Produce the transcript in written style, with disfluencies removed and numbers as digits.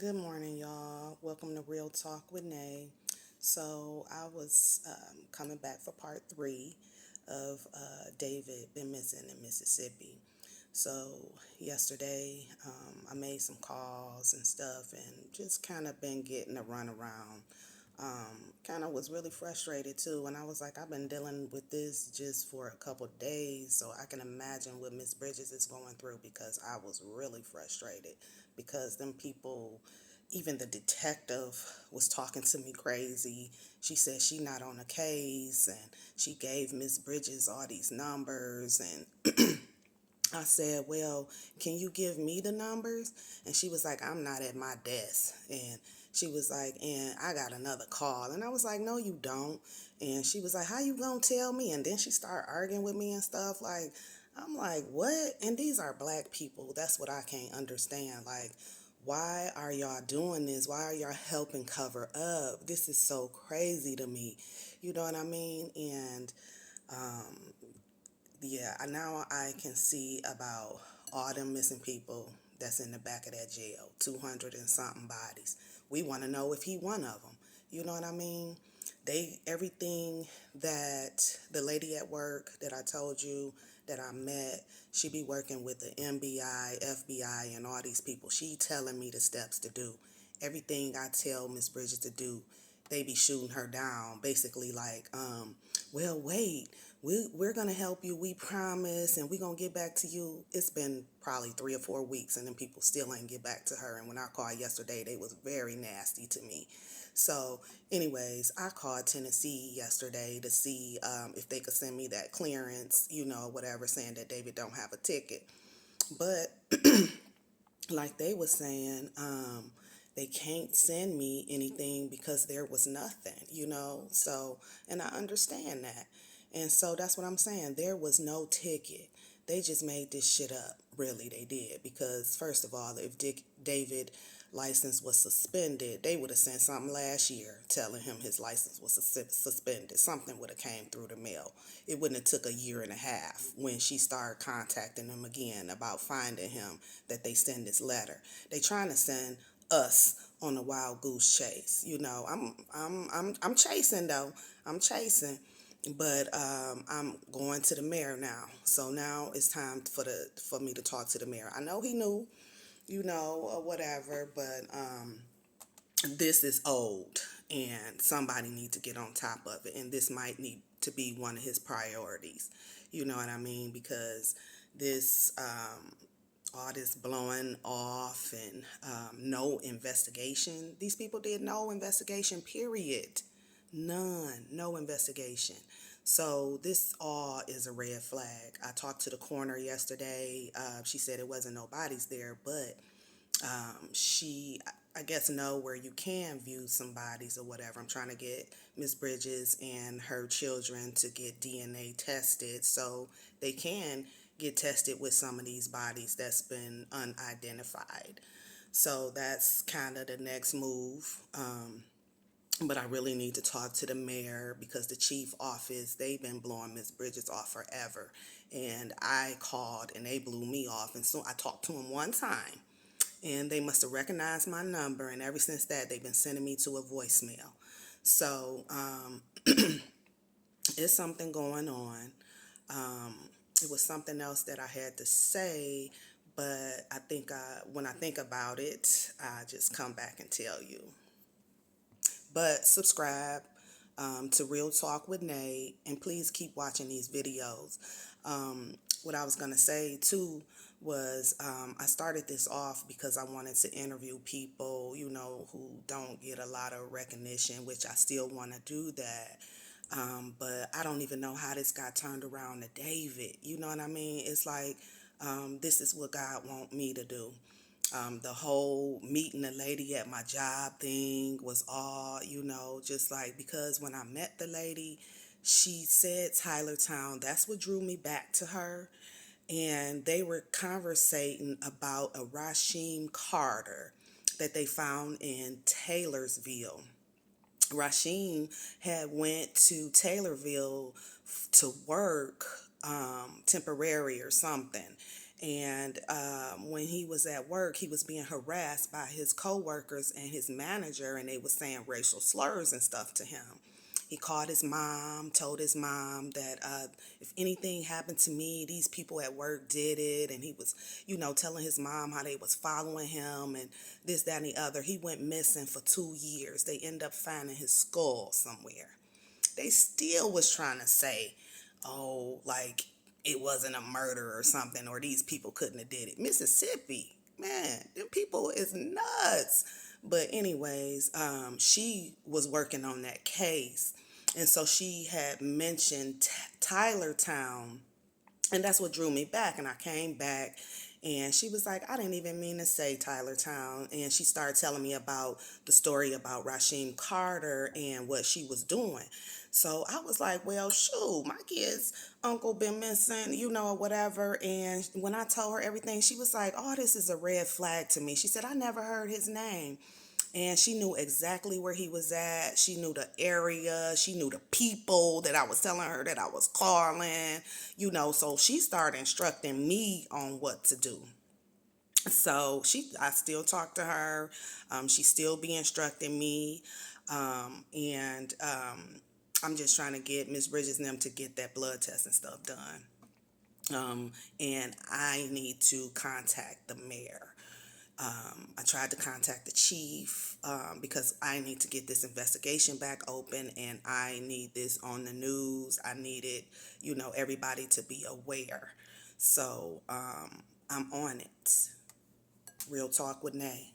Good morning, y'all. Welcome to Real Talk with Nay. So I was coming back for part three of David been missing in Mississippi. So yesterday I made some calls and stuff and just kind of been getting a run around. Kind of was really frustrated too, and I was like, I've been dealing with this just for a couple days, so I can imagine what Miss Bridges is going through because I was really frustrated because them people, even the detective was talking to me crazy. She said she not on a case, and she gave Miss Bridges all these numbers, and I said, well, can you give me the numbers? And she was like, I'm not at my desk. And she was like, and I got another call. And I was like, no, you don't. And she was like, how you gonna tell me? And then she started arguing with me and stuff. Like, I'm like, what? And these are black people. That's what I can't understand. Like, why are y'all doing this? Why are y'all helping cover up? This is so crazy to me. You know what I mean? And um, yeah, now I can see about all them missing people that's in the back of that jail, 200 and something bodies. We want to know if he one of them. You know what I mean? Everything that the lady at work that I told you that I met, she be working with the MBI, FBI, and all these people. She telling me the steps to do. Everything I tell Miss Bridget to do, they be shooting her down. Basically like, well, wait, we're going to help you. We promise, and we're going to get back to you. It's been probably 3 or 4 weeks, and then people still ain't get back to her. And when I called yesterday, they was very nasty to me. So anyways, I called Tennessee yesterday to see if they could send me that clearance, whatever, saying that David don't have a ticket. But like they was saying, they can't send me anything because there was nothing. So, and I understand that. And so that's what I'm saying. There was no ticket. They just made this shit up. Really, they did. Because first of all, if David license was suspended, they would have sent something last year telling him his license was suspended. Something would have came through the mail. It wouldn't have took a year and a half when she started contacting them again about finding him that they send this letter. They trying to send us on a wild goose chase. I'm chasing though. I'm chasing. But I'm going to the mayor now. So now it's time for me to talk to the mayor. I know he knew, or whatever, but this is old and somebody needs to get on top of it. And this might need to be one of his priorities. You know what I mean? Because this, all this blowing off and no investigation. These people did no investigation, period. None, no investigation. So this all is a red flag. I talked to the coroner yesterday. She said it wasn't nobody's there, but she, I guess, know where you can view some bodies or whatever. I'm trying to get Miss Bridges and her children to get DNA tested so they can get tested with some of these bodies that's been unidentified. So that's kind of the next move. But I really need to talk to the mayor because the chief office, they've been blowing Miss Bridges off forever. And I called and they blew me off. And so I talked to them one time and they must have recognized my number. And ever since that, they've been sending me to a voicemail. So it's something going on. Um, it was something else that I had to say, but I think when I think about it, I just come back and tell you. But subscribe to Real Talk with Nate, and please keep watching these videos. What I was going to say, too, was I started this off because I wanted to interview people, who don't get a lot of recognition, which I still want to do that. But I don't even know how this got turned around to David. You know what I mean? It's like this is what God want me to do. The whole meeting the lady at my job thing was all, just like, because when I met the lady, she said TylerTown. That's what drew me back to her. And they were conversating about a Rasheem Carter that they found in Taylorsville. Rasheem had went to Taylorville to work temporary or something. And when he was at work, he was being harassed by his coworkers and his manager, and they were saying racial slurs and stuff to him. He called his mom, told his mom that if anything happened to me, these people at work did it. And he was, telling his mom how they was following him and this, that, and the other. He went missing for 2 years. They ended up finding his skull somewhere. They still was trying to say, oh, like it wasn't a murder or something, or these people couldn't have did it. Mississippi, man, them people is nuts. But anyways, she was working on that case, and so she had mentioned Tylertown, and that's what drew me back. And I came back, and she was like, I didn't even mean to say Tylertown. And she started telling me about the story about Rasheem Carter and what she was doing. So I was like, well, shoot, my kid's uncle been missing, or whatever. And when I told her everything, she was like, oh, this is a red flag to me. She said, I never heard his name. And she knew exactly where he was at. She knew the area. She knew the people that I was telling her that I was calling, So she started instructing me on what to do. So I still talk to her. She still be instructing me. And I'm just trying to get Miss Bridges and them to get that blood test and stuff done. And I need to contact the mayor. I tried to contact the chief because I need to get this investigation back open, and I need this on the news. I needed, everybody to be aware. So I'm on it. Real Talk with Nay.